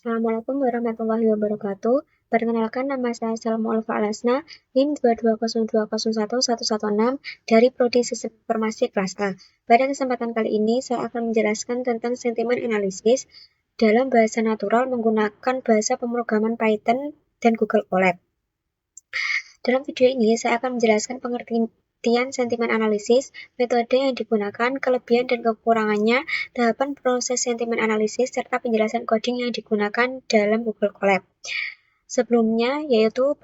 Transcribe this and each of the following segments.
Assalamualaikum warahmatullahi wabarakatuh. Perkenalkan, nama saya Salma Ulfa Alasna, NIM 22020111116 dari Prodi Sistem Informasi kelas A. Pada kesempatan kali ini, saya akan menjelaskan tentang sentimen analisis dalam bahasa natural menggunakan bahasa pemrograman Python dan Google Colab. Dalam video ini, saya akan menjelaskan pengertian sentimen analisis, metode yang digunakan, kelebihan dan kekurangannya, tahapan proses sentimen analisis, serta penjelasan coding yang digunakan dalam Google Colab. Sebelumnya, yaitu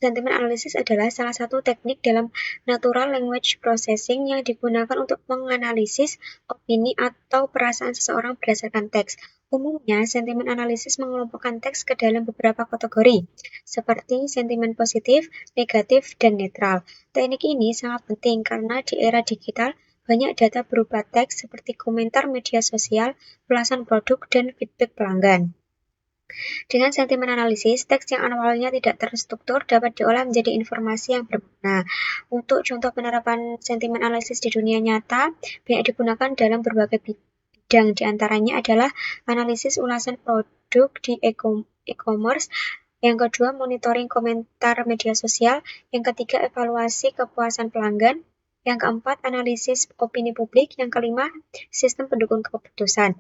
sentimen analisis adalah salah satu teknik dalam natural language processing yang digunakan untuk menganalisis opini atau perasaan seseorang berdasarkan teks. Umumnya, sentimen analisis mengelompokkan teks ke dalam beberapa kategori, seperti sentimen positif, negatif, dan netral. Teknik ini sangat penting karena di era digital, banyak data berupa teks seperti komentar media sosial, ulasan produk, dan feedback pelanggan. Dengan sentimen analisis, teks yang awalnya tidak terstruktur dapat diolah menjadi informasi yang bermakna. Untuk contoh penerapan sentimen analisis di dunia nyata, banyak digunakan dalam berbagai bidang. Di antaranya adalah analisis ulasan produk di e-commerce, yang kedua monitoring komentar media sosial, yang ketiga evaluasi kepuasan pelanggan, yang keempat analisis opini publik, yang kelima sistem pendukung keputusan.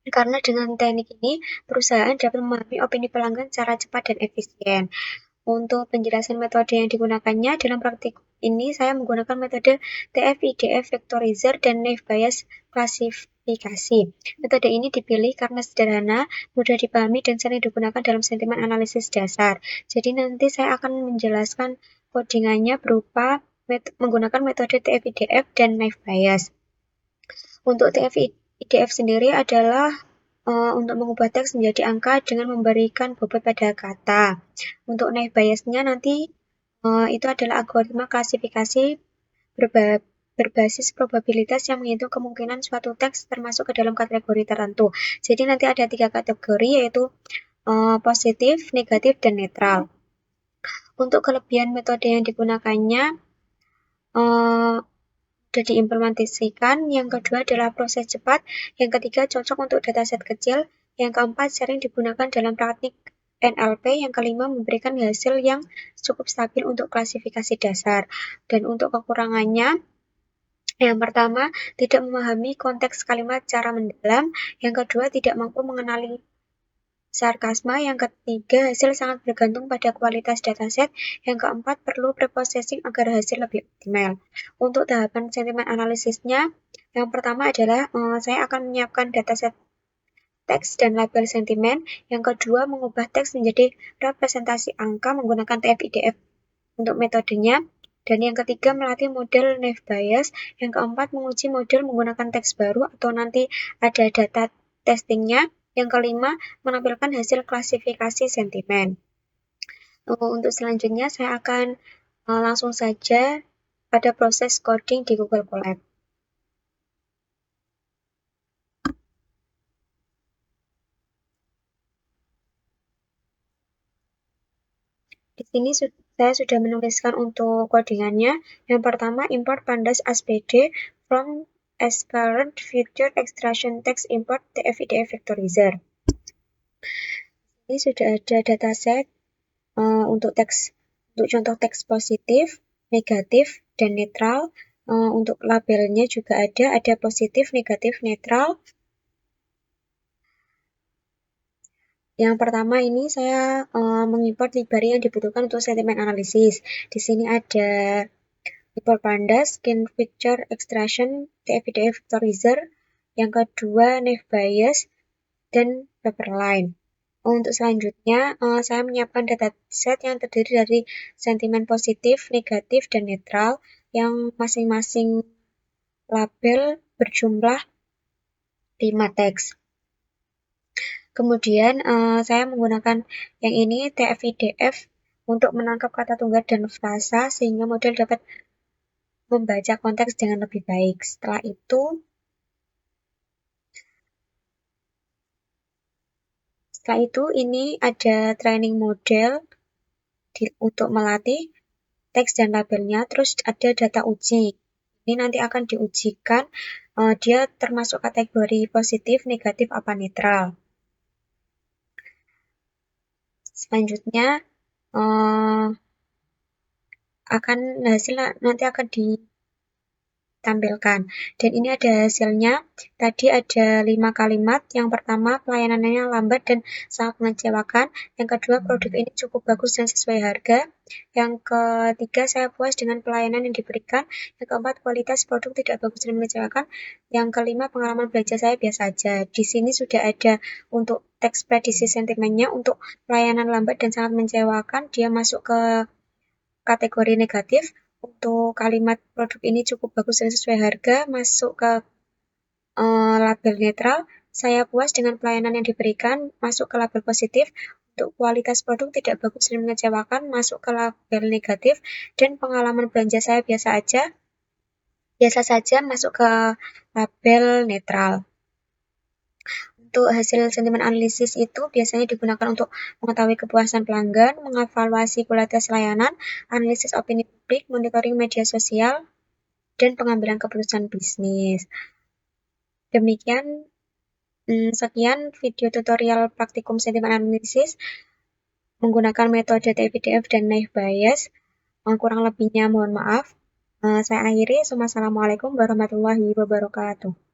Karena dengan teknik ini, perusahaan dapat memahami opini pelanggan secara cepat dan efisien. Untuk penjelasan metode yang digunakannya, dalam praktik ini saya menggunakan metode TF-IDF vectorizer dan naive Bayes klasifikasi. Metode ini dipilih karena sederhana, mudah dipahami, dan sering digunakan dalam sentimen analisis dasar. Jadi nanti saya akan menjelaskan codingannya berupa menggunakan metode TF-IDF dan naive Bayes. Untuk TF-IDF sendiri adalah untuk mengubah teks menjadi angka dengan memberikan bobot pada kata. Untuk naive Bayes-nya nanti itu adalah algoritma klasifikasi berbasis probabilitas yang menghitung kemungkinan suatu teks termasuk ke dalam kategori tertentu. Jadi nanti ada 3 kategori, yaitu positif, negatif, dan netral. Untuk kelebihan metode yang digunakannya, sudah diimplementasikan. Yang kedua adalah proses cepat, yang ketiga cocok untuk dataset kecil, yang keempat sering digunakan dalam praktik NLP, yang kelima memberikan hasil yang cukup stabil untuk klasifikasi dasar. Dan untuk kekurangannya, yang pertama, tidak memahami konteks kalimat secara mendalam, yang kedua tidak mampu mengenali sarkasma, yang ketiga hasil sangat bergantung pada kualitas dataset, yang keempat perlu preprocessing agar hasil lebih optimal. Untuk tahapan sentimen analisisnya, yang pertama adalah saya akan menyiapkan dataset teks dan label sentimen, yang kedua mengubah teks menjadi representasi angka menggunakan TF-IDF untuk metodenya, dan yang ketiga melatih model naive Bayes, yang keempat menguji model menggunakan teks baru atau nanti ada data testingnya, yang kelima menampilkan hasil klasifikasi sentimen. Untuk selanjutnya saya akan langsung saja pada proses coding di Google Colab. Di sini saya sudah menuliskan untuk codingannya. Yang pertama, import pandas aspd from aspirant feature extraction text import TF-IDF vectorizer. Ini sudah ada dataset untuk teks, untuk contoh teks positif, negatif, dan netral. Untuk labelnya juga ada positif, negatif, netral. Yang pertama ini saya mengimport library yang dibutuhkan untuk sentimen analisis. Di sini ada import pandas, skin feature extraction, TF-IDF vectorizer. Yang kedua naive Bayes dan paperline. Untuk selanjutnya, saya menyiapkan dataset yang terdiri dari sentimen positif, negatif, dan netral yang masing-masing label berjumlah 5 teks. Kemudian saya menggunakan yang ini TF-IDF untuk menangkap kata tunggal dan frasa sehingga model dapat membaca konteks dengan lebih baik. Setelah itu ini ada training model untuk melatih teks dan labelnya, terus ada data uji. Ini nanti akan diujikan dia termasuk kategori positif, negatif, apa netral. Selanjutnya hasil nanti akan ditampilkan. Dan ini ada hasilnya. Tadi ada 5 kalimat. Yang pertama, pelayanannya lambat dan sangat mengecewakan. Yang kedua, produk ini cukup bagus dan sesuai harga. Yang ketiga, saya puas dengan pelayanan yang diberikan. Yang keempat, kualitas produk tidak bagus dan mengecewakan. Yang kelima, pengalaman belanja saya biasa saja. Di sini sudah ada untuk teks prediksi sentimennya. Untuk pelayanan lambat dan sangat mengecewakan, dia masuk ke kategori negatif. Untuk kalimat produk ini cukup bagus dan sesuai harga, masuk ke label netral. Saya puas dengan pelayanan yang diberikan, masuk ke label positif. Untuk kualitas produk tidak bagus dan mengecewakan, masuk ke label negatif. Dan pengalaman belanja saya biasa saja, masuk ke label netral. Untuk hasil sentimen analisis itu biasanya digunakan untuk mengetahui kepuasan pelanggan, mengevaluasi kualitas layanan, analisis opini publik, monitoring media sosial, dan pengambilan keputusan bisnis. Demikian, sekian video tutorial praktikum sentimen analisis menggunakan metode TPDF dan naive Bayes. Kurang lebihnya mohon maaf. Saya akhiri. Assalamualaikum warahmatullahi wabarakatuh.